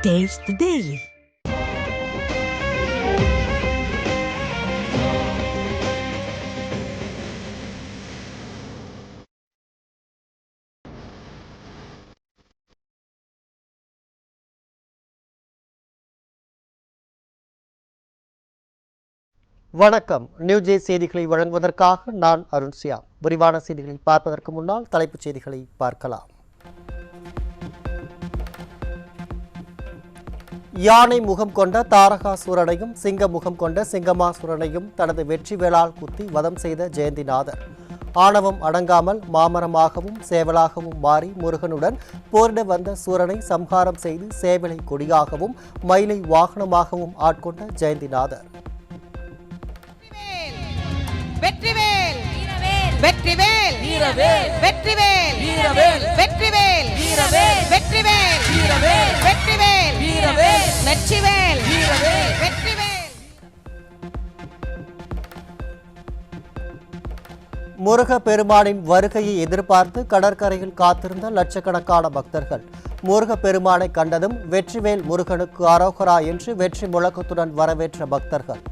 Taste the Day. வணக்கம். நியூஜே செய்திகளை வழங்குவதற்காக நான் அருண் சியா. விரிவான செய்திகளை பார்ப்பதற்கு முன்னால் தலைப்புச் செய்திகளை பார்க்கலாம். யானை முகம் கொண்ட தாரகாசூரனையும் சிங்க முகம் கொண்ட சிங்கமாசூரனையும் தனது வெற்றி வேளால் குத்தி வதம் செய்த ஜெயந்திநாதர் ஆணவம் அடங்காமல் மாமரமாகவும் சேவலாகவும் மாறி முருகனுடன் போரிட வந்த சூரனை சம்ஹாரம் செய்து சேவலை கொடியாகவும் மயிலை வாகனமாகவும் ஆட்கொண்ட ஜெயந்திநாதர். வெற்றிவேல் வெற்றிவேல் வீரவேல் வெற்றிவேல் வீரவேல் வெற்றிவேல் வீரவேல் வெற்றிவேல் வீரவேல் வெற்றிவேல் வீரவேல் வெற்றிவேல் வீரவேல் வெற்றிவேல். முருக பெருமானின் வருகையை எதிர்பார்த்து கடற்கரையில் காத்திருந்த லட்சக்கணக்கான பக்தர்கள் முருக பெருமானை கண்டதும் வெற்றிவேல் முருகனுக்கு அரோகரா என்று வெற்றி முழக்கத்துடன் வரவேற்ற பக்தர்கள்.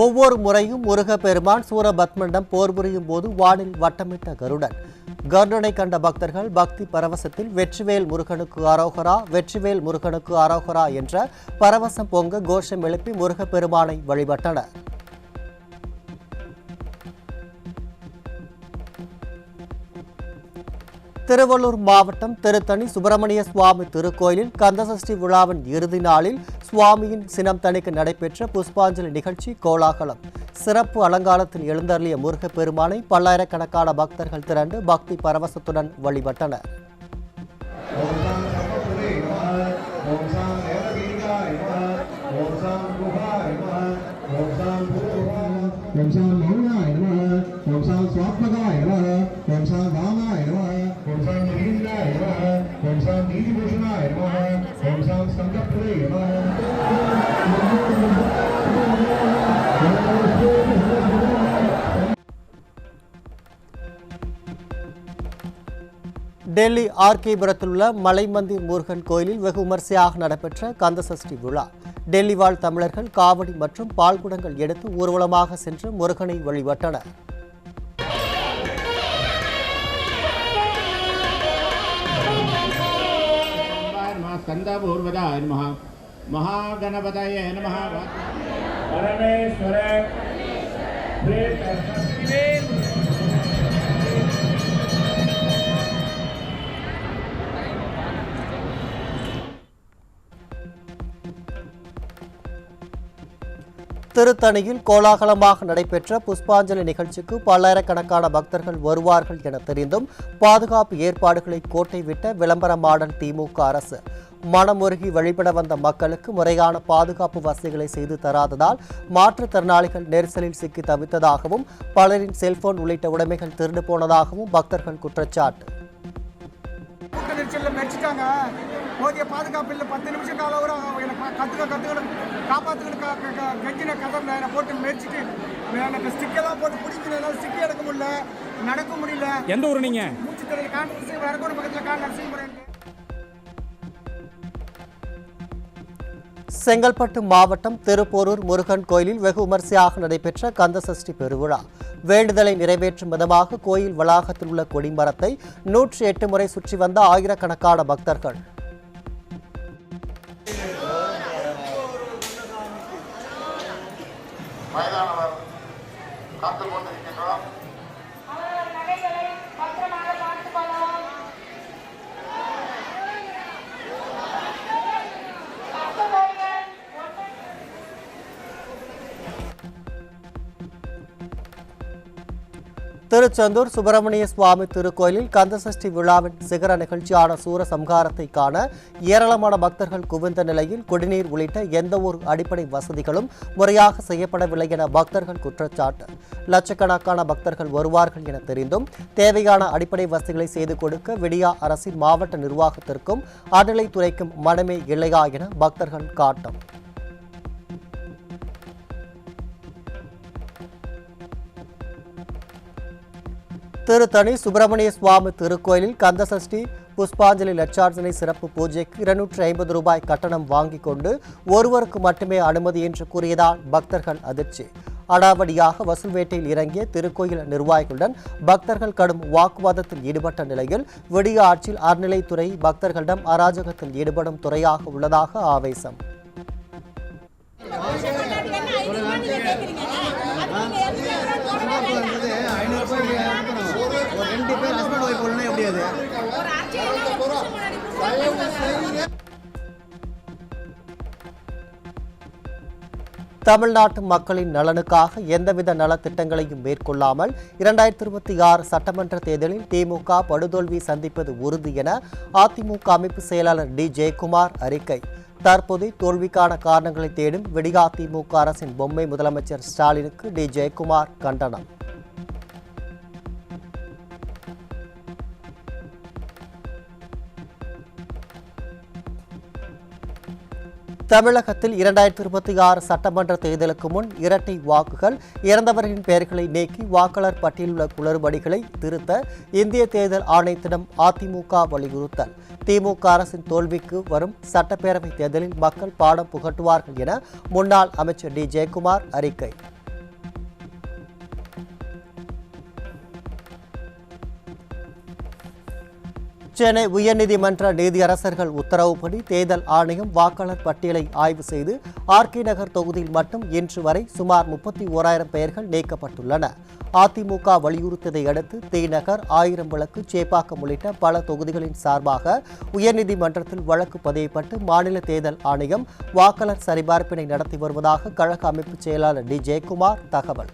ஒவ்வொரு முறையும் முருகப்பெருமான் சூரபத்மனிடம் போர் புரியும் போது வானில் வட்டமிட்ட கருடன். கருடனை கண்ட பக்தர்கள் பக்தி பரவசத்தில் வெற்றிவேல் முருகனுக்கு அரோகரா வெற்றிவேல் முருகனுக்கு அரோகரா என்ற பரவசம் பொங்க கோஷம் எழுப்பி முருகப்பெருமானை வழிபட்டனர். திருவள்ளூர் மாவட்டம் திருத்தணி சுப்பிரமணிய சுவாமி திருக்கோயிலில் கந்தசஷ்டி விழாவின் இறுதி நாளில் சுவாமியின் சினம் தணிக்க நடைபெற்ற புஷ்பாஞ்சலி நிகழ்ச்சி கோலாகலம். சிறப்பு அலங்காரத்தில் எழுந்தருளிய முருகப்பெருமானை பல்லாயிரக்கணக்கான பக்தர்கள் திரண்டு பக்தி பரவசத்துடன் வழிபட்டனர். டெல்லி ஆர்கேபுரத்தில் உள்ள மலைமந்திர் முருகன் கோயிலில் வெகு விமர்சையாக நடைபெற்ற கந்தசஷ்டி விழா. டெல்லி வாழ் தமிழர்கள் காவடி மற்றும் பால்குடங்கள் எடுத்து ஊர்வலமாக சென்று முருகனை வழிபட்டனர். மகாகணபதயே நமः. பரமேஸ்வர திருத்தணியில் கோலாகலமாக நடைபெற்ற புஷ்பாஞ்சலி நிகழ்ச்சிக்கு பல்லாயிரக்கணக்கான பக்தர்கள் வருவார்கள் என தெரிந்தும் பாதுகாப்பு ஏற்பாடுகளை கோட்டை விட்ட விளம்பர மாடல் திமுக அரசு. மனமுருகி வழிபட வந்த மக்களுக்கு முறையான பாதுகாப்பு வசதிகளை செய்து தராததால் மாற்றுத்திறனாளிகள் நெரிசலில் சிக்கி தவித்ததாகவும் பலரின் செல்போன் உள்ளிட்ட உடைமைகள் திருடு போனதாகவும் பக்தர்கள் குற்றச்சாட்டு. போதிய பாதுகாப்பு இல்லை. 10 நிமிஷம் காலம் கற்றுக்கணும் காப்பாற்றுக்கணும் கெஞ்சின கதை போட்டு மெரிச்சிட்டு எனக்கு ஸ்டிக்கெல்லாம் போட்டு பிடிக்கணும். ஸ்டிக்கே எடுக்க முடியல, நடக்க முடியல. எந்த ஊர் நீங்க? மூச்சு தெரியல. கான்ட்ரஸ் வரக்கூட பக்கத்தில் நரசிங்கபுரம். செங்கல்பட்டு மாவட்டம் திருப்போரூர் முருகன் கோயிலில் வெகு விமர்சையாக நடைபெற்ற கந்தசஷ்டி பெருவிழா. வேண்டுதலை நிறைவேற்றும் விதமாக கோயில் வளாகத்தில் உள்ள கொடிமரத்தை 108 முறை சுற்றி வந்த ஆயிரக்கணக்கான பக்தர்கள். திருச்செந்தூர் சுப்பிரமணிய சுவாமி திருக்கோயிலில் கந்தசஷ்டி விழாவின் சிகர நிகழ்ச்சியான சூரசம்ஹாரத்தை காண ஏராளமான பக்தர்கள் குவிந்த நிலையில் குடிநீர் உள்ளிட்ட எந்தவொரு அடிப்படை வசதிகளும் முறையாக செய்யப்படவில்லை என பக்தர்கள் குற்றச்சாட்டு. லட்சக்கணக்கான பக்தர்கள் வருவார்கள் என தெரிந்தும் தேவையான அடிப்படை வசதிகளை செய்து கொடுக்க விடியா அரசின் மாவட்ட நிர்வாகத்திற்கும் அறநிலைத்துறைக்கும் மனமே இல்லையா என பக்தர்கள் காட்டம். திருத்தணி சுப்பிரமணிய சுவாமி திருக்கோயிலில் கந்தசஷ்டி புஷ்பாஞ்சலி லட்சார்ச்சனை சிறப்பு பூஜைக்கு 250 ரூபாய் கட்டணம் வாங்கிக் கொண்டு ஒருவருக்கு மட்டுமே அனுமதி என்று கூறியதால் பக்தர்கள் அதிர்ச்சி. அடாவடியாக வசூல் வேட்டையில் இறங்கிய திருக்கோயில் நிர்வாகிகளுடன் பக்தர்கள் கடும் வாக்குவாதத்தில் ஈடுபட்ட நிலையில் விடிய ஆட்சியில் அறநிலைத்துறை பக்தர்களிடம் அராஜகத்தில் ஈடுபடும் துறையாக உள்ளதாக ஆவேசம். தமிழ்நாட்டு மக்களின் நலனுக்காக எந்தவித நலத்திட்டங்களையும் மேற்கொள்ளாமல் 2026 சட்டமன்ற தேர்தலில் திமுக படுதோல்வி சந்திப்பது உறுதி என அதிமுக அமைப்பு செயலாளர் டி. ஜெயக்குமார் அறிக்கை. தற்போது தோல்விக்கான காரணங்களை தேடும் விடியா திமுக அரசின் பொம்மை முதலமைச்சர் ஸ்டாலினுக்கு டி. ஜெயக்குமார் கண்டனம். தமிழகத்தில் 2026 சட்டமன்ற தேர்தலுக்கு முன் இரட்டை வாக்குகள் இறந்தவர்களின் பெயர்களை நீக்கி வாக்காளர் பட்டியலில் உள்ள குளறுபடிகளை திருத்த இந்திய தேர்தல் ஆணையத்திடம் அதிமுக வலியுறுத்தல். திமுக அரசின் தோல்விக்கு வரும் சட்டப்பேரவை தேர்தலில் மக்கள் பாடம் புகட்டுவார்கள் என முன்னாள் அமைச்சர் டி. ஜெயக்குமார் அறிக்கை. சென்னை உயர்நீதிமன்ற நீதியரசர்கள் உத்தரவுப்படி தேர்தல் ஆணையம் வாக்காளர் பட்டியலை ஆய்வு செய்து ஆர்கே நகர் தொகுதியில் மட்டும் இன்று வரை சுமார் 31,000 பெயர்கள் நீக்கப்பட்டுள்ளன. அதிமுக வலியுறுத்தியதை அடுத்து தீநகர், 1000 விளக்கு, சேப்பாக்கம் உள்ளிட்ட பல தொகுதிகளின் சார்பாக உயர்நீதிமன்றத்தில் வழக்கு பதியப்பட்டு மாநில தேர்தல் ஆணையம் வாக்காளர் சரிபார்ப்பினை நடத்தி வருவதாக கழக அமைப்பு செயலாளர் டி. ஜெயக்குமார் தகவல்.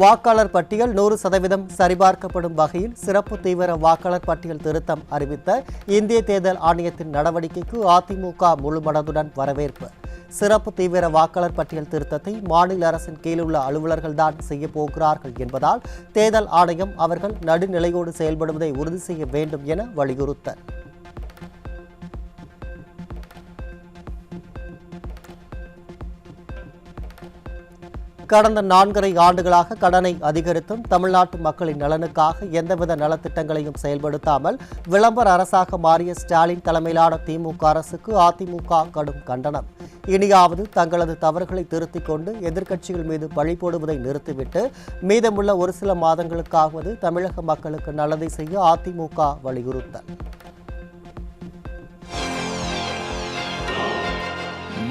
வாக்காளர் பட்டியல் 100% சரிபார்க்கப்படும் வகையில் சிறப்பு தீவிர வாக்காளர் பட்டியல் திருத்தம் அறிவித்த இந்திய தேர்தல் ஆணையத்தின் நடவடிக்கைக்கு அதிமுக முழுமனதுடன் வரவேற்பு. சிறப்பு தீவிர வாக்காளர் பட்டியல் திருத்தத்தை மாநில அரசின் கீழுள்ள அலுவலர்கள்தான் செய்ய போகிறார்கள் என்பதால் தேர்தல் ஆணையம் அவர்கள் நடுநிலையோடு செயல்படுவதை உறுதி செய்ய வேண்டும் என வலியுறுத்தல். கடந்த 4.5 ஆண்டுகளாக கடனை அதிகரித்தும் தமிழ்நாட்டு மக்களின் நலனுக்காக எந்தவித நலத்திட்டங்களையும் செயல்படுத்தாமல் விளம்பர அரசாக மாறிய ஸ்டாலின் தலைமையிலான திமுக அரசுக்கு அதிமுக கடும் கண்டனம். இனியாவது தங்களது தவறுகளை திருத்திக் கொண்டு எதிர்க்கட்சிகள் மீது பழி போடுவதை நிறுத்திவிட்டு மீதமுள்ள ஒரு சில மாதங்களுக்காவது தமிழக மக்களுக்கு நல்லதை செய்ய அதிமுக வலியுறுத்தல்.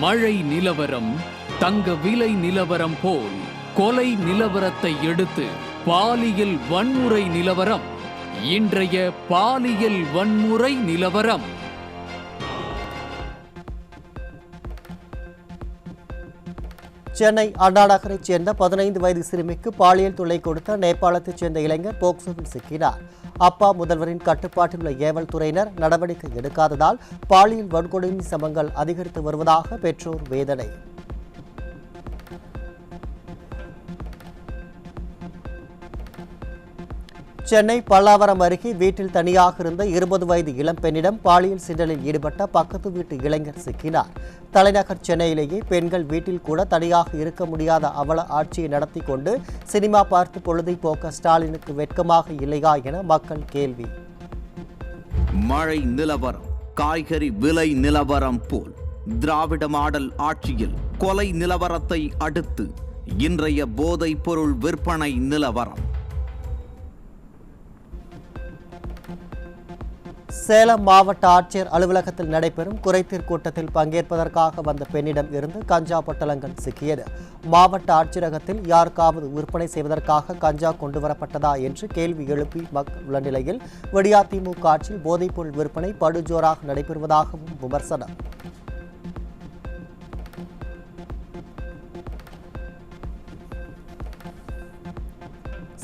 மழை நிலவரம் தங்க விலை நிலவரம் போல் கொலை நிலவரத்தை எடுத்து பாலியல் வன்முறை நிலவரம். இன்றைய பாலியல் வன்முறை நிலவரம். சென்னை அண்ணா நகரைச் சேர்ந்த 15 வயது சிறுமிக்கு பாலியல் தொல்லை கொடுத்த நேபாளத்தைச் சேர்ந்த இளைஞர் போக்சோவில் சிக்கினார். அப்பா முதல்வரின் கட்டுப்பாட்டில் உள்ள ஏவல் துறையினர் நடவடிக்கை எடுக்காததால் பாலியல் வன்கொடுமை சம்பவங்கள் அதிகரித்து வருவதாக பெற்றோர் வேதனை. சென்னை பல்லாவரம் அருகே வீட்டில் தனியாக இருந்த 20 வயது இளம்பெண்ணிடம் பாலியல் சீண்டலில் ஈடுபட்ட பக்கத்து வீட்டு இளைஞர் சிக்கினார். தலைநகர் சென்னையிலேயே பெண்கள் வீட்டில் கூட தனியாக இருக்க முடியாத அவல ஆட்சியை நடத்தி கொண்டு சினிமா பார்த்து பொழுதை போக்க ஸ்டாலினுக்கு வெட்கமாக இல்லையா என மக்கள் கேள்வி. மழை நிலவரம் காய்கறி விலை நிலவரம் போல் திராவிட மாடல் ஆட்சியில் கொலை நிலவரத்தை அடுத்து இன்றைய போதைப் பொருள் விற்பனை நிலவரம். சேலம் மாவட்ட ஆட்சியர் அலுவலகத்தில் நடைபெறும் குறைதீர் கூட்டத்தில் பங்கேற்பதற்காக வந்த பெண்ணிடம் இருந்து கஞ்சா பொட்டலங்கள் சிக்கியது. மாவட்ட ஆட்சியரகத்தில் யாருக்காவது விற்பனை செய்வதற்காக கஞ்சா கொண்டுவரப்பட்டதா என்று கேள்வி எழுப்பி மக்கள் உள்ள நிலையில் விடியா திமுக ஆட்சியில் போதைப்பொருள் விற்பனை படுஜோராக நடைபெறுவதாகவும் விமர்சனம்.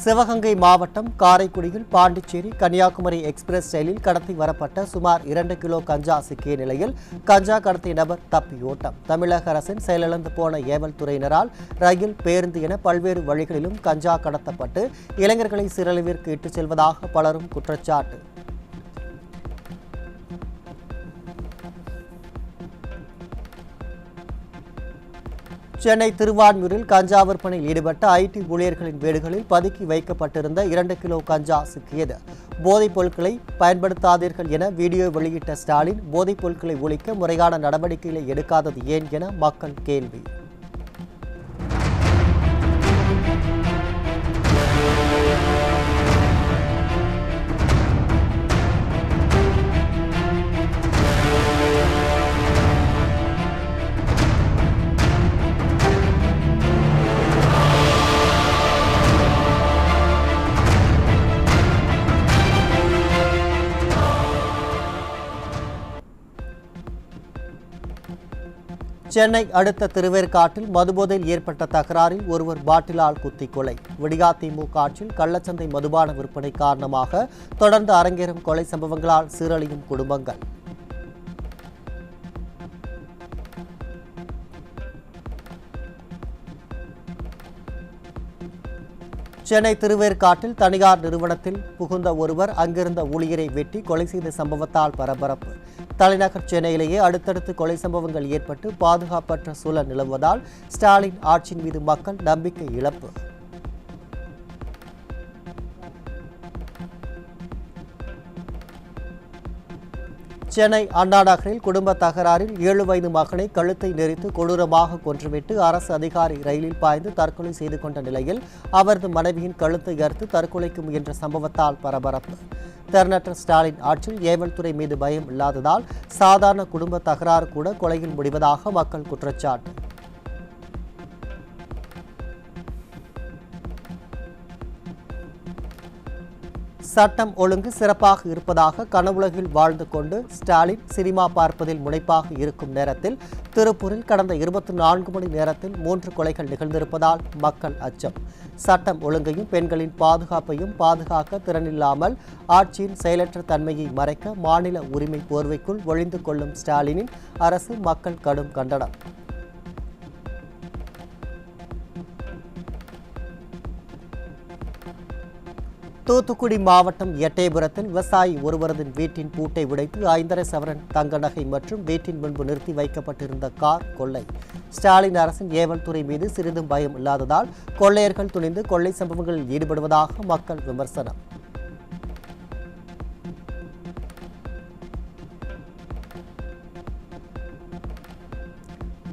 சிவகங்கை மாவட்டம் காரைக்குடியில் பாண்டிச்சேரி கன்னியாகுமரி எக்ஸ்பிரஸ் ரயிலில் கடத்தி வரப்பட்ட சுமார் 2 கிலோ கஞ்சா சிக்கிய நிலையில் கஞ்சா கடத்திய நபர் தப்பியோட்டம். தமிழக அரசின் செயலிழந்து போன ஏவல் துறையினரால் ரயில், பேருந்து என பல்வேறு வழிகளிலும் கஞ்சா கடத்தப்பட்டு இளைஞர்களை சிறைவிற்கு இட்டுச் செல்வதாக பலரும் குற்றச்சாட்டு. சென்னை திருவான்மியூரில் கஞ்சா விற்பனையில் ஈடுபட்ட ஐடி ஊழியர்களின் வீடுகளில் பதுக்கி வைக்கப்பட்டிருந்த 2 கிலோ கஞ்சா சிக்கியது. போதைப் பொருட்களை பயன்படுத்தாதீர்கள் என வீடியோ வெளியிட்ட ஸ்டாலின், போதைப் பொருட்களை ஒழிக்க முறையான நடவடிக்கைகளை எடுக்காதது ஏன் என மக்கள் கேள்வி. சென்னை அடுத்த திருவேற்காட்டில் மதுபோதையில் ஏற்பட்ட தகராறில் ஒருவர் பாட்டிலால் குத்தி கொலை. விடியாதிமுக ஆட்சியில் கள்ளச்சந்தை மதுபான விற்பனை காரணமாக தொடர்ந்து அரங்கேறும் கொலை சம்பவங்களால் சீரழியும் குடும்பங்கள். சென்னை திருவேற்காட்டில் தனியார் நிறுவனத்தில் புகுந்த ஒருவர் அங்கிருந்த ஊழியரை வெட்டி கொலை செய்த சம்பவத்தால் பரபரப்பு. தலைநகர் சென்னையிலேயே அடுத்தடுத்து கொலை சம்பவங்கள் ஏற்பட்டு பாதுகாப்பற்ற சூழல் நிலவுவதால் ஸ்டாலின் ஆட்சியின் மீது மக்கள் நம்பிக்கை இழப்பு. சென்னை அண்ணா நகரில் குடும்ப தகராறில் 7 வயது மகனை கழுத்தை நெரித்து கொடூரமாக கொன்றுவிட்டு அரசு அதிகாரி ரயிலில் பாய்ந்து தற்கொலை செய்து கொண்ட நிலையில் அவரது மனைவியின் கழுத்தை அறுத்து தற்கொலைக்கு முயன்ற சம்பவத்தால் பரபரப்பு. திறனற்ற ஸ்டாலின் ஆட்சியில் ஏவல் துறை மீது பயம் இல்லாததால் சாதாரண குடும்ப தகராறு கூட கொலையில் முடிவதாக மக்கள் குற்றச்சாட்டு. சட்டம் ஒழுங்கு சிறப்பாக இருப்பதாக கனவுலகில் வாழ்ந்து கொண்டு ஸ்டாலின் சினிமா பார்ப்பதில் முனைப்பாக இருக்கும் நேரத்தில் திருப்பூரில் கடந்த 24 மணி நேரத்தில் 3 கொலைகள் நிகழ்ந்திருப்பதால் மக்கள் அச்சம். சட்டம் ஒழுங்கையும் பெண்களின் பாதுகாப்பையும் பாதுகாக்க திறனில்லாமல் ஆட்சியின் செயலற்ற தன்மையை மறைக்க மாநில உரிமை போர்வைக்குள் ஒளிந்து கொள்ளும் ஸ்டாலினின் அரசு மக்கள் கடும் கண்டனம். தூத்துக்குடி மாவட்டம் எட்டயபுரத்தில் விவசாயி ஒருவரது வீட்டின் பூட்டை உடைத்து 5.5 சவரன் தங்க நகை மற்றும் வீட்டின் முன்பு நிறுத்தி வைக்கப்பட்டிருந்த கார் கொள்ளை. ஸ்டாலின் அரசின் ஏவல் துறை மீது சிறிதும் பயம் இல்லாததால் கொள்ளையர்கள் துணிந்து கொள்ளை சம்பவங்களில் ஈடுபடுவதாக மக்கள் விமர்சனம்.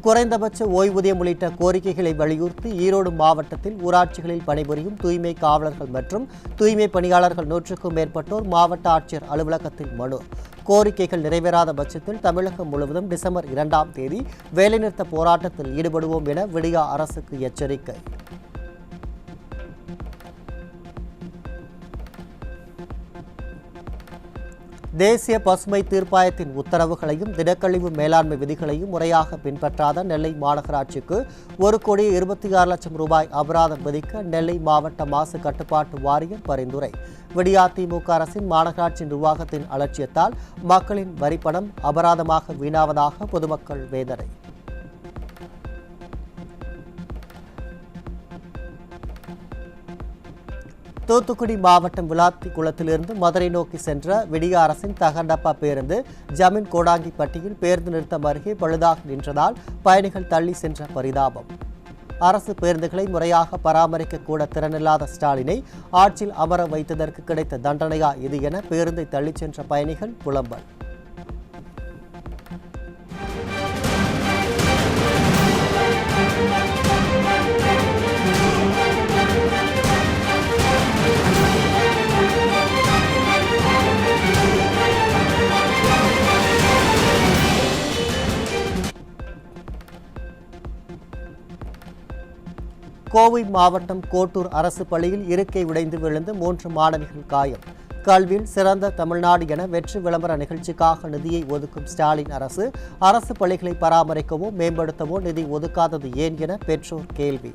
குறைந்தபட்ச ஓய்வூதியம் உள்ளிட்ட கோரிக்கைகளை வலியுறுத்தி ஈரோடு மாவட்டத்தில் ஊராட்சிகளில் பணிபுரியும் தூய்மை காவலர்கள் மற்றும் தூய்மை பணியாளர்கள் 100க்கும் மேற்பட்டோர் மாவட்ட ஆட்சியர் அலுவலகத்தில் மனு. கோரிக்கைகள் நிறைவேறாத பட்சத்தில் தமிழகம் முழுவதும் டிசம்பர் 2ஆம் தேதி வேலைநிறுத்த போராட்டத்தில் ஈடுபடுவோம் என விடியா அரசுக்கு எச்சரிக்கை. தேசிய பசுமை தீர்ப்பாயத்தின் உத்தரவுகளையும் திடக்கழிவு மேலாண்மை விதிகளையும் முறையாக பின்பற்றாத நெல்லை மாநகராட்சிக்கு 1,26,00,000 ரூபாய் அபராதம் விதிக்க நெல்லை மாவட்ட மாசு கட்டுப்பாட்டு வாரியம் பரிந்துரை. விடியாதிமுக அரசின் மாநகராட்சி நிர்வாகத்தின் அலட்சியத்தால் மக்களின் வரிப்பணம் அபராதமாக வீணாவதாக பொதுமக்கள் வேதனை. தூத்துக்குடி மாவட்டம் விளாத்திக்குளத்திலிருந்து மதுரை நோக்கி சென்ற விடிய அரசின் தகண்டப்பா பேருந்து ஜமீன் கோடாங்கிப்பட்டியில் பேருந்து நிறுத்தம் அருகே பழுதாக நின்றதால் பயணிகள் தள்ளி சென்ற பரிதாபம். அரசு பேருந்துகளை முறையாக பராமரிக்க கூட திறனில்லாத ஸ்டாலினை ஆட்சியில் அமர வைத்ததற்கு கிடைத்த தண்டனையா இது என பேருந்தை தள்ளிச் சென்ற பயணிகள் புலம்பல். கோவை மாவட்டம் கோட்டூர் அரசு பள்ளியில் இருக்கை உடைந்து விழுந்து 3 மாணவிகள் காயம். கல்வியில் சிறந்த தமிழ்நாடு என வெற்றி விளம்பர நிகழ்ச்சிக்காக நிதியை ஒதுக்கும் ஸ்டாலின் அரசு அரசு பள்ளிகளை பராமரிக்கவோ மேம்படுத்தவோ நிதி ஒதுக்காதது ஏன் என பெற்றோர் கேள்வி.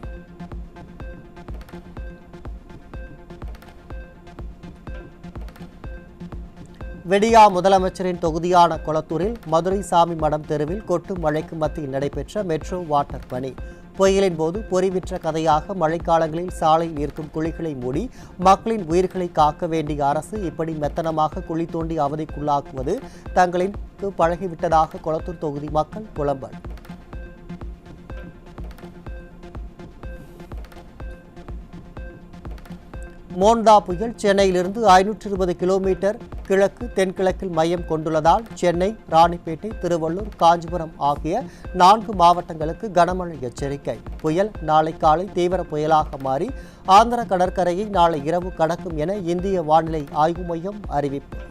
விடியா முதலமைச்சரின் தொகுதியான கொளத்தூரில் மதுரை சாமி மடம் தெருவில் கொட்டும் மழைக்கு மத்தியில் நடைபெற்ற மெட்ரோ வாட்டர் பணி. புயலின் போது பொறிவிற்ற கதையாக மழைக்காலங்களில் சாலையில் இருக்கும் குழிகளை மூடி மக்களின் உயிர்களை காக்க வேண்டிய அரசு இப்படி மெத்தனமாக குழி தோண்டி அவதிக்குள்ளாக்குவது தங்களுக்கு பழகிவிட்டதாக கொளத்தூர் தொகுதி மக்கள் புலம்பல். மோண்டா புயல் சென்னையிலிருந்து 520 கிலோமீட்டர் கிழக்கு தென்கிழக்கில் மையம் கொண்டுள்ளதால் சென்னை, ராணிப்பேட்டை, திருவள்ளூர், காஞ்சிபுரம் ஆகிய 4 மாவட்டங்களுக்கு கனமழை எச்சரிக்கை. புயல் நாளை காலை தீவிர புயலாக மாறி ஆந்திர கடற்கரையை நாளை இரவு கடக்கும் என இந்திய வானிலை ஆய்வு மையம் அறிவிப்பு.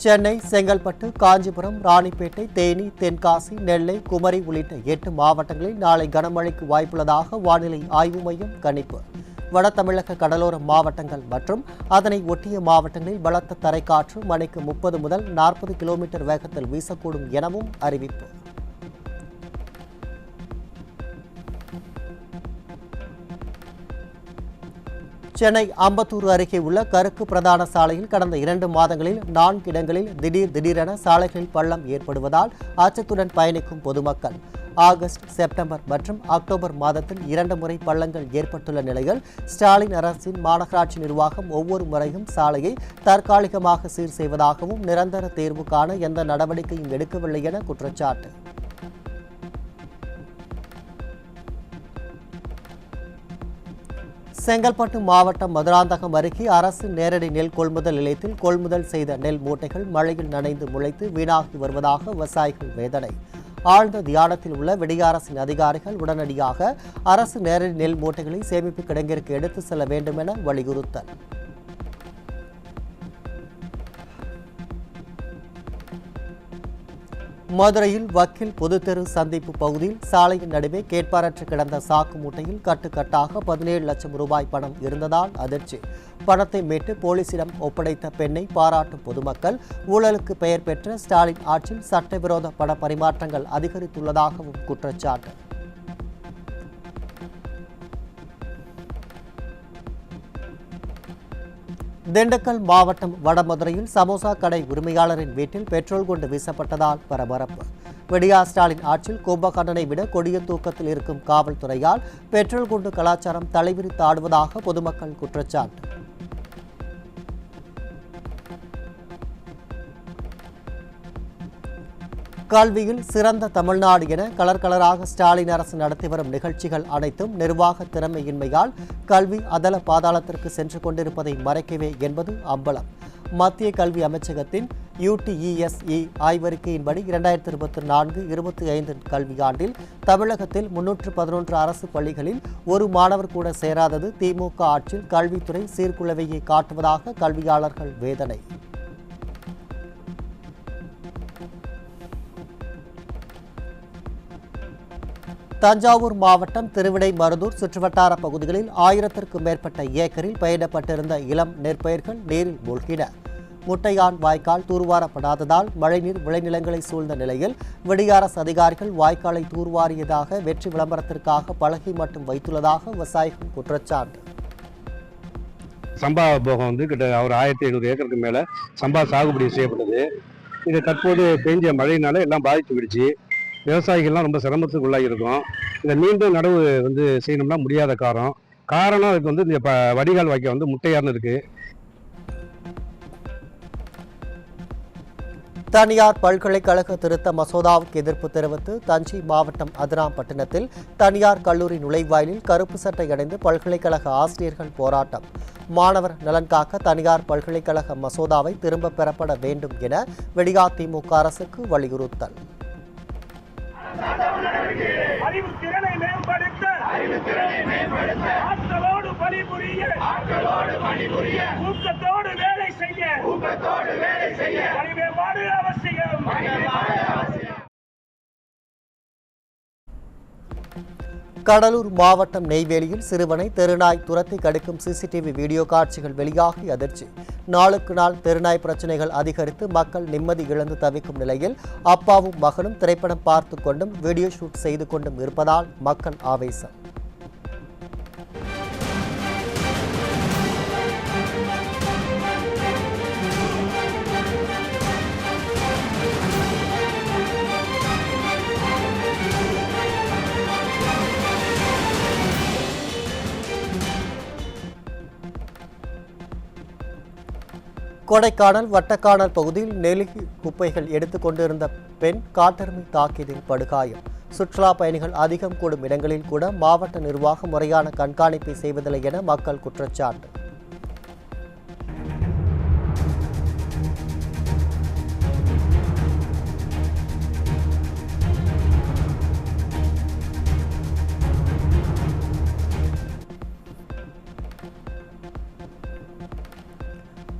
சென்னை, செங்கல்பட்டு, காஞ்சிபுரம், ராணிப்பேட்டை, தேனி, தென்காசி, நெல்லை, குமரி உள்ளிட்ட 8 மாவட்டங்களில் நாளை கனமழைக்கு வாய்ப்புள்ளதாக வானிலை ஆய்வு மையம் கணிப்பு. வட தமிழக கடலோர மாவட்டங்கள் மற்றும் அதனை ஒட்டிய மாவட்டங்களில் பலத்த தரைக்காற்று மணிக்கு 30 முதல் 40 கிலோமீட்டர் வேகத்தில் வீசக்கூடும் எனவும் அறிவிப்பு. சென்னை அம்பத்தூர் அருகே உள்ள கருக்கு பிரதான சாலையில் கடந்த 2 மாதங்களில் 4 இடங்களில் திடீரென சாலைகளில் பள்ளம் ஏற்படுவதால் அச்சத்துடன் பயணிக்கும் பொதுமக்கள். ஆகஸ்ட், செப்டம்பர் மற்றும் அக்டோபர் மாதத்தில் 2 முறை பள்ளங்கள் ஏற்பட்டுள்ள நிலையில் ஸ்டாலின் அரசின் மாநகராட்சி நிர்வாகம் ஒவ்வொரு முறையும் சாலையை தற்காலிகமாக சீர் செய்வதாகவும் நிரந்தர தீர்வு காண எந்த நடவடிக்கையும் எடுக்கவில்லை என குற்றச்சாட்டு. செங்கல்பட்டு மாவட்டம் மதுராந்தகம் அருகே அரசு நேரடி நெல் கொள்முதல் நிலையத்தில் கொள்முதல் செய்த நெல் மூட்டைகள் மழையில் நனைந்து முளைத்து வீணாகி வருவதாக விவசாயிகள் வேதனை. ஆழ்ந்த தியானத்தில் உள்ள விடிய அரசின் அதிகாரிகள் உடனடியாக அரசு நேரடி நெல் மூட்டைகளை சேமிப்பு கிடங்கிற்கு எடுத்து செல்ல வேண்டும் என வலியுறுத்தல். மதுரையில் வக்கீல் பொதுத்தெரு சந்திப்பு பகுதியில் சாலையின் நடுவே கேட்பாரற்று கிடந்த சாக்கு மூட்டையில் கட்டுக்கட்டாக 17 லட்சம் ரூபாய் பணம் இருந்ததால் அதிர்ச்சி. பணத்தை மீட்டு போலீசிடம் ஒப்படைத்த பெண்ணை பாராட்டும் பொதுமக்கள். ஊழலுக்கு பெயர் பெற்ற ஸ்டாலின் ஆட்சியில் சட்டவிரோத பண பரிமாற்றங்கள் அதிகரித்துள்ளதாகவும் குற்றச்சாட்டு. திண்டுக்கல் மாவட்டம் வடமதுரையில் சமோசா கடை உரிமையாளரின் வீட்டில் பெட்ரோல் குண்டு வீசப்பட்டதால் பரபரப்பு. விடியா ஸ்டாலின் ஆட்சியில் கும்பகர்ணனை விட கொடிய தூக்கத்தில் இருக்கும் காவல்துறையால் பெட்ரோல் குண்டு கலாச்சாரம் தலைவிரித்தாடுவதாக பொதுமக்கள் குற்றச்சாட்டு. கல்வியில் சிறந்த தமிழ்நாடு என கலராக ஸ்டாலின் அரசு நடத்தி வரும் நிகழ்ச்சிகள் அனைத்தும் நிர்வாக திறமையின்மையால் கல்வி அதல பாதாளத்திற்கு சென்று கொண்டிருப்பதை மறைக்கவே என்பது அம்பலம். மத்திய கல்வி அமைச்சகத்தின் UTESE ஆய்வறிக்கையின்படி 2024-25 கல்வியாண்டில் தமிழகத்தில் 311 அரசு பள்ளிகளில் ஒரு மாணவர் கூட சேராதது திமுக ஆட்சியில் கல்வித்துறை சீர்குலைவையை காட்டுவதாக கல்வியாளர்கள் வேதனை. தஞ்சாவூர் மாவட்டம் திருவிடைமருதூர் சுற்றுவட்டார பகுதிகளில் 1000க்கும் மேற்பட்ட ஏக்கரில் பயிரிடப்பட்டிருந்த இளம் நெற்பயிர்கள் நீரில் மூழ்கின. முட்டையான் வாய்க்கால் தூர்வாரப்படாததால் மழைநீர் விளைநிலங்களை சூழ்ந்த நிலையில் விடிய அரசு அதிகாரிகள் வாய்க்காலை தூர்வாரியதாக வெற்றி விளம்பரத்திற்காக பலகை மட்டும் வைத்துள்ளதாக விவசாயிகள் குற்றச்சாட்டு. சம்பா போகம் கிட்ட ஒரு 1700 ஏக்கருக்கு மேலே சம்பா சாகுபடி செய்யப்பட்டது. இது தற்போது பெஞ்ச மழையினால எல்லாம் பாதித்து விடுச்சு. விவசாயிகள்லாம் ரொம்ப சிரமத்துக்கு உள்ளாகி இருக்கும். இதை மீண்டும் நடவு செய்யணும்னா முடியாத காரணம் அதுக்கு இந்த வடிகால் வாய்க்கால் முட்டையார்னு இருக்கு. தனியார் பல்கலைக்கழக திருத்த மசோதாவுக்கு எதிர்ப்பு தெரிவித்து தஞ்சை மாவட்டம் அதிராம்பட்டினத்தில் தனியார் கல்லூரி நுழைவாயிலில் கருப்பு சட்டை அணிந்து பல்கலைக்கழக ஆசிரியர்கள் போராட்டம். மாணவர் நலன் காக்க தனியார் பல்கலைக்கழக மசோதாவை திரும்ப பெறப்பட வேண்டும் என விடியா திமுக அரசுக்கு வலியுறுத்தல். அறிவுத்திறனை மேம்படுத்த ஆற்றலோடு பணிபுரிய ஊக்கத்தோடு வேலை செய்ய பணிமேம்பாடு அவசியம். கடலூர் மாவட்டம் நெய்வேலியில் சிறுவனை தெருநாய் துரத்தி கடிக்கும் சிசிடிவி வீடியோ காட்சிகள் வெளியாகி அதிர்ச்சி. நாளுக்கு நாள் தெருநாய் பிரச்சனைகள் அதிகரித்து மக்கள் நிம்மதி இழந்து தவிக்கும் நிலையில் அப்பாவும் மகனும் திரைப்படம் பார்த்து கொண்டும் வீடியோ ஷூட் செய்து கொண்டும் இருப்பதால் மக்கள் ஆவேசம். கொடைக்கானல் வட்டக்கானல் பகுதியில் நெல் குப்பைகள் எடுத்துக் கொண்டிருந்த பெண் காட்டெருமை தாக்கியதில் படுகாயம். சுற்றுலா பயணிகள் அதிகம் கூடும் இடங்களில் கூட மாவட்ட நிர்வாகம் முறையான கண்காணிப்பை செய்வதில்லை என மக்கள் குற்றச்சாட்டு.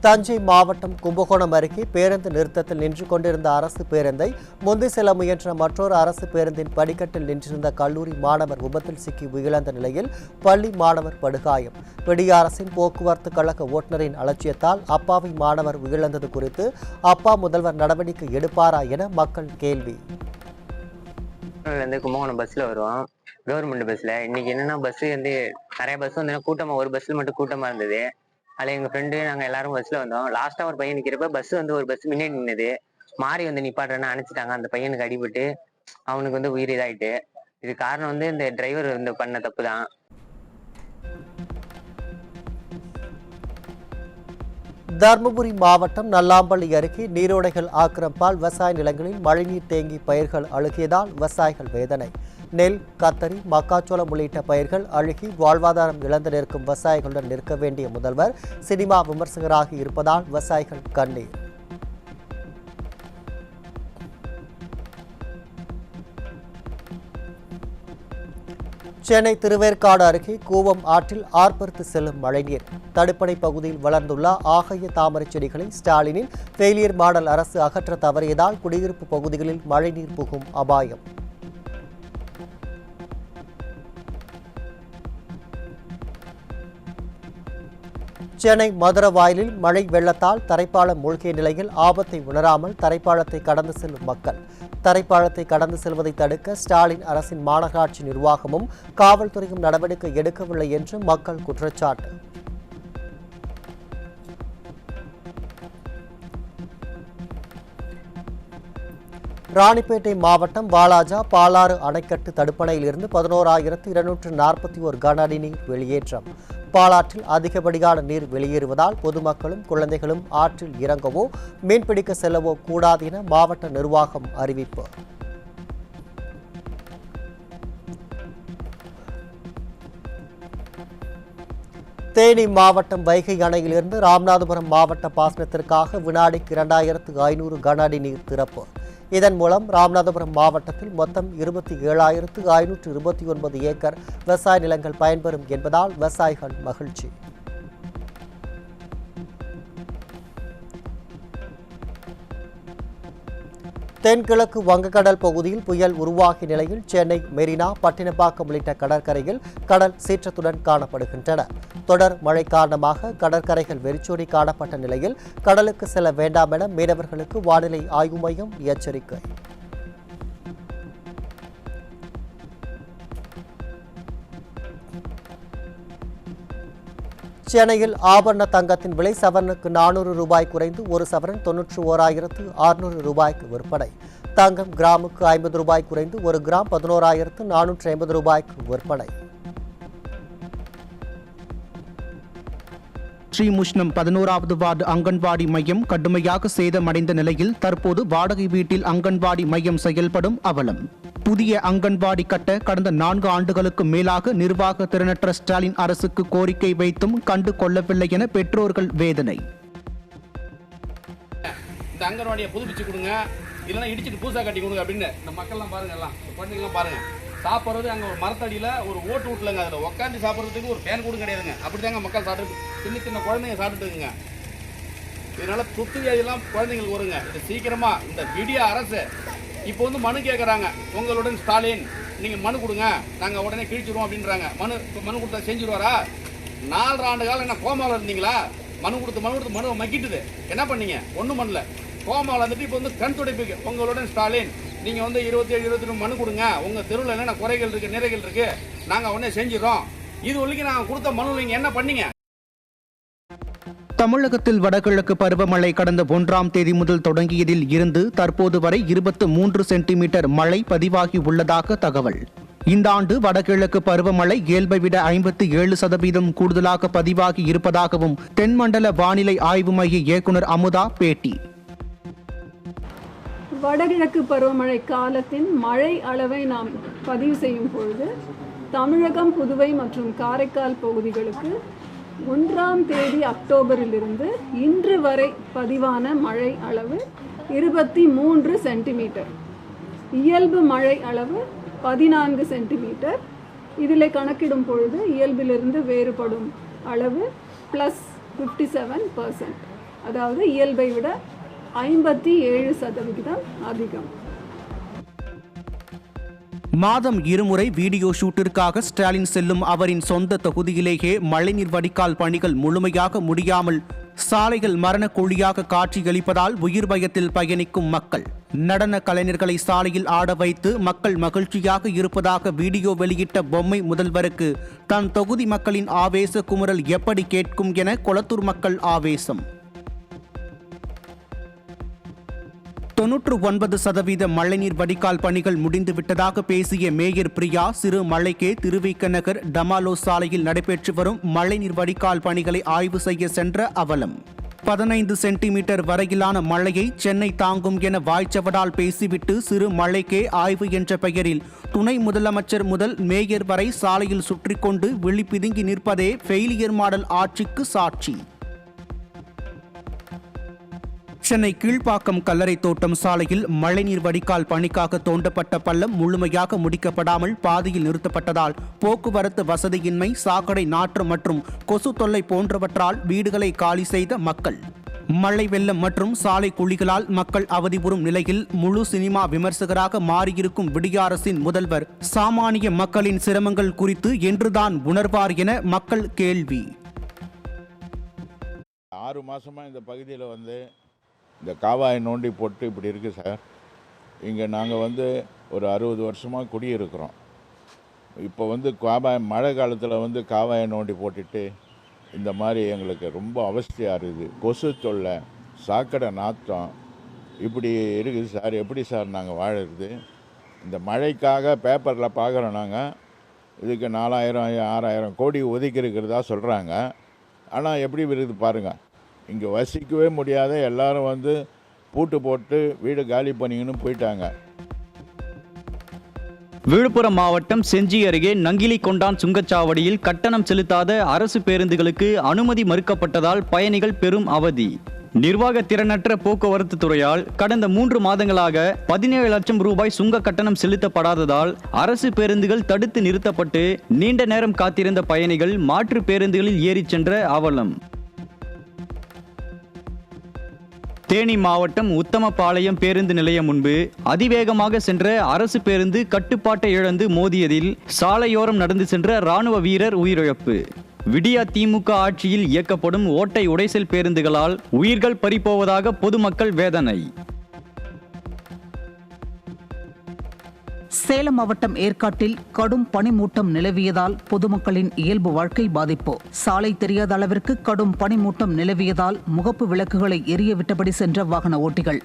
தஞ்சை மாவட்டம் கும்பகோணம் அருகே பேருந்து நிறுத்தத்தில் நின்று கொண்டிருந்த அரசு பேருந்தை முந்தி செல்ல முயன்ற மற்றொரு அரசு பேருந்தின் படிக்கட்டில் நின்றிருந்த கல்லூரி மாணவர் விபத்தில் சிக்கி உயிரிழந்த நிலையில் பள்ளி மாணவர் படுகாயம். விடிய அரசின் போக்குவரத்து கழக ஓட்டுநரின் அலட்சியத்தால் அப்பாவி மாணவர் உயிரிழந்தது குறித்து அப்பா முதல்வர் நடவடிக்கை எடுப்பாரா என மக்கள் கேள்வி. கும்பகோணம் பஸ்ல வருவோம், கவர்மெண்ட் பஸ்ல. இன்னைக்கு என்னன்னா பஸ் வந்து நிறைய பஸ் வந்து கூட்டமா, ஒரு பஸ்ல மட்டும் கூட்டமா இருந்தது. அதில் எங்கள் ஃப்ரெண்டு நாங்கள் எல்லாரும் பஸ்ஸில் வந்தோம். லாஸ்ட்டாக ஒரு பையன் நிற்கிறப்ப பஸ் வந்து ஒரு பஸ் முன்னாடி நின்றுது. மாறி வந்து நிப்பாட்டுறேன்னு அனுப்பிச்சிட்டாங்க. அந்த பையனுக்கு அடிபட்டு அவனுக்கு வந்து உயிர் இதாயிட்டு. இது காரணம் வந்து இந்த டிரைவர் வந்து பண்ண தப்பு தான். தருமபுரி மாவட்டம் நல்லாம்பள்ளி அருகே நீரோடைகள் ஆக்கிரமிப்பால் விவசாய நிலங்களில் மழைநீர் தேங்கி பயிர்கள் அழுகியதால் விவசாயிகள் வேதனை. நெல், கத்தரி, மக்காச்சோளம் உள்ளிட்ட பயிர்கள் அழுகி வாழ்வாதாரம் இழந்து நிற்கும் விவசாயிகளுடன் நிற்க வேண்டிய முதல்வர் சினிமா விமர்சகராக இருப்பதால் விவசாயிகள் கண்ணீர். சென்னை திருவேற்காடு அருகே கூவம் ஆற்றில் ஆர்ப்பரித்து செல்லும் மழைநீர். தடுப்பணை பகுதியில் வளர்ந்துள்ள ஆகாய தாமரை செடிகளை ஸ்டாலினின் ஃபெயிலியர் மாடல் அரசு அகற்ற தவறியதால் குடியிருப்பு பகுதிகளில் மழைநீர் புகும் அபாயம். சென்னை மதுரவாயலில் மழை வெள்ளத்தால் தரைப்பாலம் மூழ்கிய நிலையில் ஆபத்தை உணராமல் தரைப்பாலத்தை கடந்து செல்லும் மக்கள். தரைப்பாலத்தை கடந்து செல்வதை தடுக்க ஸ்டாலின் அரசின் மாநகராட்சி நிர்வாகமும் காவல்துறையும் நடவடிக்கை எடுக்கவில்லை என்று மக்கள் குற்றச்சாட்டு. ராணிப்பேட்டை மாவட்டம் வாலாஜா பாலாறு அணைக்கட்டு தடுப்பணையில் இருந்து 11,241 கன அடி நீர் வெளியேற்றம். பாலாற்றில் அதிகப்படியான நீர் வெளியேறுவதால் பொதுமக்களும் குழந்தைகளும் ஆற்றில் இறங்கவோ மீன்பிடிக்க செல்லவோ கூடாது என மாவட்ட நிர்வாகம் அறிவிப்பு. தேனி மாவட்டம் வைகை அணையிலிருந்து ராமநாதபுரம் மாவட்ட பாசனத்திற்காக வினாடிக்கு 2,500 கன அடி நீர் திறப்பு. இதன் மூலம் ராமநாதபுரம் மாவட்டத்தில் மொத்தம் 27,529 ஏக்கர் விவசாய நிலங்கள் பயன்பெறும் என்பதால் விவசாயிகள் மகிழ்ச்சி. தென்கிழக்கு வங்கக்கடல் பகுதியில் புயல் உருவாகிய நிலையில் சென்னை, மெரினா, பட்டினப்பாக்கம் உள்ளிட்ட கடற்கரையில் கடல் சீற்றத்துடன் காணப்படுகின்றன. தொடர் மழை காரணமாக கடற்கரைகள் வெறிச்சோடி காணப்பட்ட நிலையில் கடலுக்கு செல்ல வேண்டாம் என மீனவர்களுக்கு வானிலை ஆய்வு மையம் எச்சரிக்கை. சென்னையில் ஆபரண தங்கத்தின் விலை சவரனுக்கு 400 ரூபாய் குறைந்து ஒரு சவரன் 91,600 ரூபாய்க்கு விற்பனை. தங்கம் கிராமுக்கு 50 ரூபாய் குறைந்து ஒரு கிராம் 11,450 ரூபாய்க்கு விற்பனை. ஸ்ரீமுஷ்ணம் 11வது வார்டு அங்கன்வாடி மையம் கடுமையாக சேதமடைந்த நிலையில் தற்போது வாடகை வீட்டில் அங்கன்வாடி மையம் செயல்படும் அவலம். புதிய அங்கன்வாடி கட்ட கடந்த 4 ஆண்டுகளுக்கு மேலாக நிர்வாக திறனற்ற ஸ்டாலின் அரசுக்கு கோரிக்கை வைத்தும் கண்டு கொள்ளவில்லை என பெற்றோர்கள் வேதனை. இந்த அங்கன்வாடியை புதுப்பிச்சு கொடுங்க, இல்லைன்னா இடிச்சிட்டு பூசா கட்டி கொடுங்க அப்படின்னு இந்த மக்கள்லாம் பாருங்க, எல்லாம் குழந்தைங்களாம் பாருங்க. சாப்பிட்றது அங்கே ஒரு மரத்தடியில் ஒரு ஓட்டு வீட்டிலங்க, அதில் உட்காந்து சாப்பிட்றதுக்கு ஒரு ஃபேன் கூட கிடையாதுங்க. அப்படி தாங்க மக்கள் சாப்பிட்டு, சின்ன சின்ன குழந்தைங்க சாப்பிட்டுட்டுங்க. இதனால தொத்து வியாதியெல்லாம் குழந்தைங்களுக்கு வருங்க. இது சீக்கிரமாக இந்த விடிய அரசு இப்போ வந்து மனு கேட்குறாங்க, உங்களுடன் ஸ்டாலின் நீங்கள் மனு கொடுங்க, நாங்கள் உடனே கிழிச்சிடுவோம் அப்படின்றாங்க. மனு கொடுத்தா செஞ்சுருவாரா? 4 ஆண்டு காலம் என்ன கோமாவில் இருந்தீங்களா? மனு கொடுத்து மனுவை மக்கிட்டுது. என்ன பண்ணீங்க? ஒன்றும் பண்ணல. கோமாவில் வந்துட்டு இப்போ வந்து கண் துடைப்புக்கு உங்களுடன் ஸ்டாலின் நீங்கள் வந்து 27, 22 மனு கொடுங்க, உங்கள் தெருவில் என்னென்ன குறைகள் இருக்குது, நிறைகள் இருக்குது, நாங்கள் உடனே செஞ்சிடறோம். இது வரைக்கும் நாங்கள் கொடுத்த மனுவில் நீங்கள் என்ன பண்ணீங்க? தமிழகத்தில் வடகிழக்கு பருவமழை கடந்த 1ஆம் தேதி முதல் தொடங்கியதில் இருந்து தற்போது வரை 23 சென்டிமீட்டர் மழை பதிவாகி உள்ளதாக தகவல். இந்த ஆண்டு வடகிழக்கு பருவமழை இயல்பை விட 57% கூடுதலாக பதிவாகி இருப்பதாகவும் தென்மண்டல வானிலை ஆய்வு மைய இயக்குநர் அமுதா பேட்டி. வடகிழக்கு பருவமழை காலத்தின் மழை அளவை நாம் பதிவு செய்யும் பொழுது தமிழகம், புதுவை மற்றும் காரைக்கால் பகுதிகளுக்கு 1ஆம் தேதி அக்டோபரிலிருந்து இன்று வரை பதிவான மழை அளவு 23 சென்டிமீட்டர், இயல்பு மழை அளவு 14 சென்டிமீட்டர். இதில் கணக்கிடும் பொழுது இயல்பிலிருந்து வேறுபடும் அளவு +57%, அதாவது இயல்பை விட 57% அதிகம். மாதம் இருமுறை வீடியோ ஷூட்டிற்காக ஸ்டாலின் செல்லும் அவரின் சொந்த தொகுதியிலேயே மழைநீர் வடிகால் பணிகள் முழுமையாக முடியாமல் சாலைகள் மரண குழியாக காட்சியளிப்பதால் உயிர் பயத்தில் பயணிக்கும் மக்கள். நடன கலைஞர்களை சாலையில் ஆட வைத்து மக்கள் மகிழ்ச்சியாக இருப்பதாக வீடியோ வெளியிட்ட பொம்மை முதல்வருக்கு தன் தொகுதி மக்களின் ஆவேச குமுறல் எப்படி கேட்கும் என கொளத்தூர் மக்கள் ஆவேசம். 99% மழைநீர் வடிகால் பணிகள் முடிந்துவிட்டதாக பேசிய மேயர் பிரியா, சிறு மழைக்கே திருவிக நகர் டமாலோ சாலையில் நடைபெற்று வரும் மழைநீர் வடிகால் பணிகளை ஆய்வு செய்ய சென்ற அவலம். 15 சென்டிமீட்டர் வரையிலான மழையை சென்னை தாங்கும் என வாய்ச்சவடால் பேசிவிட்டு சிறு மழைக்கே ஆய்வு என்ற பெயரில் துணை முதலமைச்சர் முதல் மேயர் வரை சாலையில் சுற்றிக்கொண்டு விழி பிதுங்கி நிற்பதே ஃபெயிலியர் மாடல் ஆட்சிக்கு சாட்சி. சென்னை கீழ்ப்பாக்கம் கல்லறை தோட்டம் சாலையில் மழைநீர் வடிகால் பணிக்காக தோண்டப்பட்ட பள்ளம் முழுமையாக முடிக்கப்படாமல் பாதியில் நிறுத்தப்பட்டதால் போக்குவரத்து வசதியின்மை, சாக்கடை நாற்றம் மற்றும் கொசு தொல்லை போன்றவற்றால் வீடுகளை காலி செய்த மக்கள். மழை வெள்ளம் மற்றும் சாலை குழிகளால் மக்கள் அவதிபுறும் நிலையில் முழு சினிமா விமர்சகராக மாறியிருக்கும் விடிய அரசின் முதல்வர் சாமானிய மக்களின் சிரமங்கள் குறித்து என்றுதான் உணர்வார் என மக்கள் கேள்வி. 6 மாதமாக இந்த பகுதியில் இந்த காவாயை நோண்டி போட்டு இப்படி இருக்குது சார். இங்கே நாங்கள் ஒரு 60 வருஷமாக குடியிருக்கிறோம். இப்போ மழை காலத்தில் காவாயை நோண்டி போட்டுட்டு இந்த மாதிரி எங்களுக்கு ரொம்ப அவஸ்தையாக இருக்குது. கொசு தொல்லை, சாக்கடை நாற்றம் இப்படி இருக்குது சார். எப்படி சார் நாங்கள் வாழறது? இந்த மழைக்காக பேப்பரில் பார்க்குறோம். நாங்கள் இதுக்கு 4000-6000 கோடி ஒதுக்கி இருக்கிறதா சொல்கிறாங்க. ஆனால் எப்படி இருக்குது பாருங்கள். இங்கே வசிக்கவே முடியாத எல்லாரும் பூட்டு போட்டு வீடு காலி பண்ணிங்கன்னு போயிட்டாங்க. விழுப்புரம் மாவட்டம் செஞ்சி அருகே நங்கிலி கொண்டான் சுங்கச்சாவடியில் கட்டணம் செலுத்தாத அரசு பேருந்துகளுக்கு அனுமதி மறுக்கப்பட்டதால் பயணிகள் பெரும் அவதி. நிர்வாக திறனற்ற போக்குவரத்து துறையால் கடந்த 3 மாதங்களாக 17 லட்சம் ரூபாய் சுங்க கட்டணம் செலுத்தப்படாததால் அரசு பேருந்துகள் தடுத்து நிறுத்தப்பட்டு நீண்ட நேரம் காத்திருந்த பயணிகள் மாற்று பேருந்துகளில் ஏறிச் சென்ற அவலம். தேனி மாவட்டம் உத்தமபாளையம் பேருந்து நிலையம் முன்பு அதிவேகமாக சென்ற அரசு பேருந்து கட்டுப்பாட்டை இழந்து மோதியதில் சாலையோரம் நடந்து சென்ற ராணுவ வீரர் உயிரிழப்பு. விடியா திமுக ஆட்சியில் இயக்கப்படும் ஓட்டை உடைசல் பேருந்துகளால் உயிர்கள் பறிபோவதாக பொதுமக்கள் வேதனை. சேலம் மாவட்டம் ஏற்காட்டில் கடும் பனிமூட்டம் நிலவியதால் பொதுமக்களின் இயல்பு வாழ்க்கை பாதிப்பு. சாலை தெரியாத அளவிற்கு கடும் பனிமூட்டம் நிலவியதால் முகப்பு விளக்குகளை எரியவிட்டபடி சென்ற வாகன ஓட்டிகள்.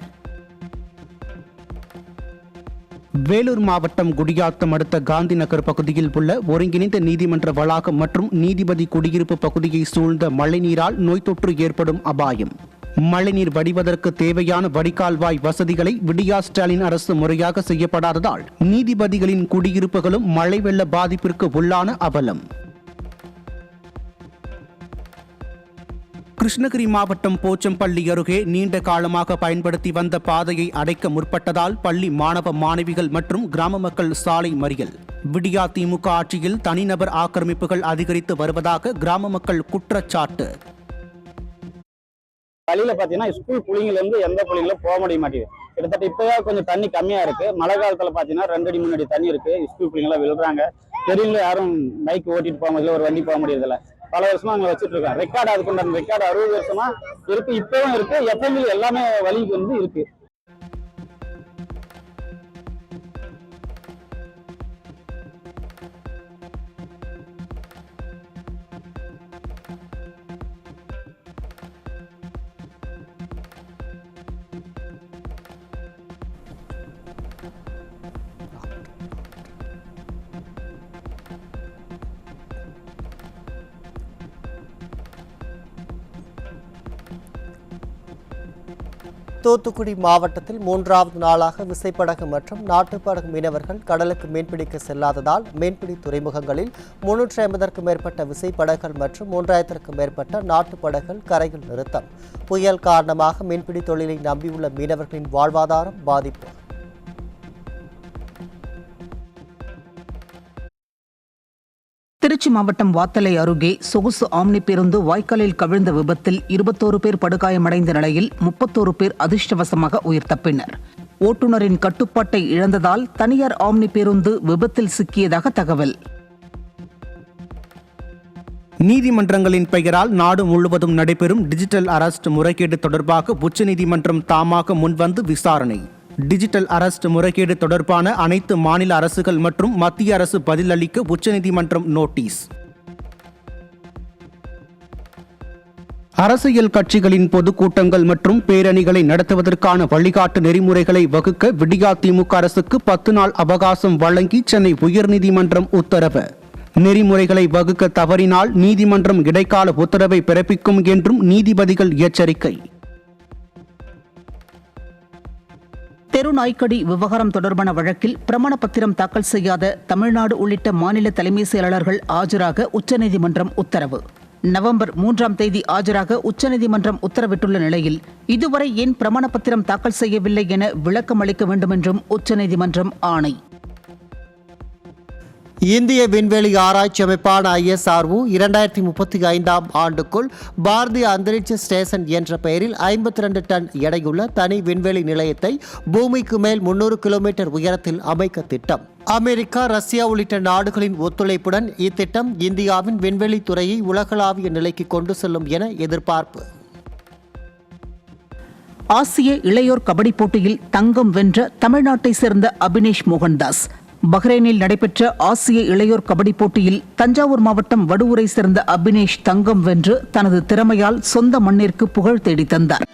வேலூர் மாவட்டம் குடியாத்தம் அடுத்த காந்தி நகர் பகுதியில் உள்ள ஒருங்கிணைந்த நீதிமன்ற வளாகம் மற்றும் நீதிபதி குடியிருப்பு பகுதியை சூழ்ந்த மழைநீரால் நோய் தொற்று ஏற்படும் அபாயம். மழைநீர் வடிவதற்கு தேவையான வடிகால்வாய் வசதிகளை விடியா ஸ்டாலின் அரசு முறையாக செய்யப்படாததால் நீதிபதிகளின் குடியிருப்புகளும் மழை வெள்ள பாதிப்பிற்கு உள்ளான அவலம். கிருஷ்ணகிரி மாவட்டம் போச்சம்பள்ளி அருகே நீண்ட காலமாக பயன்படுத்தி வந்த பாதையை அடைக்க முற்பட்டதால் பள்ளி மாணவ மாணவிகள் மற்றும் கிராம மக்கள் சாலை மறியல். விடியா திமுக ஆட்சியில் தனிநபர் ஆக்கிரமிப்புகள் அதிகரித்து வருவதாக கிராம மக்கள் குற்றச்சாட்டு. வழியில பாத்தீங்கன்னா ஸ்கூல் பிள்ளைங்க எந்த பிள்ளைங்களும் போக முடிய மாட்டேங்குது. கிட்டத்தட்ட இப்பவே கொஞ்சம் தண்ணி கம்மியா இருக்கு. மழை காலத்துல பாத்தீங்கன்னா 2 அடி 3 அடி தண்ணி இருக்கு. ஸ்கூல் பிள்ளைங்க விழுறாங்க. பெரியவங்க யாரும் பைக் ஓட்டிட்டு போக முடியல, ஒரு வண்டி போக முடியறதில்ல. பல வருஷமா அங்க வச்சுட்டு இருக்கோம். ரெக்கார்டு அதுக்கு ரெக்கார்டு 60 வருஷமா இருக்கு. இப்பவும் இருக்கு. எப்பவுமே எல்லாமே வழி இருக்கு. தூத்துக்குடி மாவட்டத்தில் 3வது நாளாக விசைப்படகு மற்றும் நாட்டுப்படகு மீனவர்கள் கடலுக்கு மீன்பிடிக்க செல்லாததால் மீன்பிடி துறைமுகங்களில் 350க்கும் மேற்பட்ட விசைப்படகுகள் மற்றும் 3000க்கும் மேற்பட்ட நாட்டுப்படகுகள் கரையில் நிறுத்தம். புயல் காரணமாக மீன்பிடி தொழிலை நம்பியுள்ள மீனவர்களின் வாழ்வாதாரம் பாதிப்பு. திருச்சி மாவட்டம் வாத்தலை அருகே சொகுசு ஆம்னி பேருந்து வாய்க்காலில் கவிழ்ந்த விபத்தில் 21 பேர் படுகாயமடைந்த நிலையில் 31 பேர் அதிர்ஷ்டவசமாக உயிர் தப்பினர். ஓட்டுநரின் கட்டுப்பாட்டை இழந்ததால் தனியார் ஆம்னி பேருந்து விபத்தில் சிக்கியதாக தகவல். நீதிமன்றங்களின் பெயரால் நாடு முழுவதும் நடைபெறும் டிஜிட்டல் அரெஸ்ட் முறைகேடு தொடர்பாக உச்சநீதிமன்றம் தாமாக முன்வந்து விசாரணை. டிஜிட்டல் அரெஸ்ட் முறைகேடு தொடர்பான அனைத்து மாநில அரசுகள் மற்றும் மத்திய அரசு பதிலளிக்க உச்சநீதிமன்றம் நோட்டீஸ். அரசியல் கட்சிகளின் பொதுக்கூட்டங்கள் மற்றும் பேரணிகளை நடத்துவதற்கான வழிகாட்டு நெறிமுறைகளை வகுக்க விடியா திமுக அரசுக்கு 10 நாள் அவகாசம் வழங்கி சென்னை உயர்நீதிமன்றம் உத்தரவு. நெறிமுறைகளை வகுக்க தவறினால் நீதிமன்றம் இடைக்கால உத்தரவை பிறப்பிக்கும் என்றும் நீதிபதிகள் எச்சரிக்கை. தெரு நாய்க்கடி விவகாரம் தொடர்பான வழக்கில் பிரமாண பத்திரம் தாக்கல் செய்யாத தமிழ்நாடு உள்ளிட்ட மாநில தலைமை செயலாளர்கள் ஆஜராக உச்சநீதிமன்றம் உத்தரவு. நவம்பர் 3ஆம் தேதி ஆஜராக உச்சநீதிமன்றம் உத்தரவிட்டுள்ள நிலையில் இதுவரை ஏன் பிரமாண பத்திரம் தாக்கல் செய்யவில்லை என விளக்கம் அளிக்க வேண்டும் என்றும் உச்சநீதிமன்றம் ஆணை. இந்திய விண்வெளி ஆராய்ச்சி அமைப்பான ISRO 2035ஆம் ஆண்டுக்குள் பாரதிய அந்தரிட்ச ஸ்டேஷன் என்ற பெயரில் 52 டன் எடையுள்ள தனி விண்வெளி நிலையத்தை பூமிக்கு மேல் 300 கிலோமீட்டர் உயரத்தில் அமைக்க திட்டம். அமெரிக்கா, ரஷ்யா உள்ளிட்ட நாடுகளின் ஒத்துழைப்புடன் இத்திட்டம் இந்தியாவின் விண்வெளி துறையை உலகளாவிய நிலைக்கு கொண்டு செல்லும் என எதிர்பார்ப்பு. ஆசிய இளையோர் கபடி போட்டியில் தங்கம் வென்ற தமிழ்நாட்டை சேர்ந்த அபினேஷ் மோகன்தாஸ். பஹ்ரைனில் நடைபெற்ற ஆசிய இளையோர் கபடி போட்டியில் தஞ்சாவூர் மாவட்டம் வடுவூரை சேர்ந்த அபினேஷ் தங்கம் வென்று தனது திறமையால் சொந்த மண்ணிற்கு புகழ் தேடித் தந்தார்.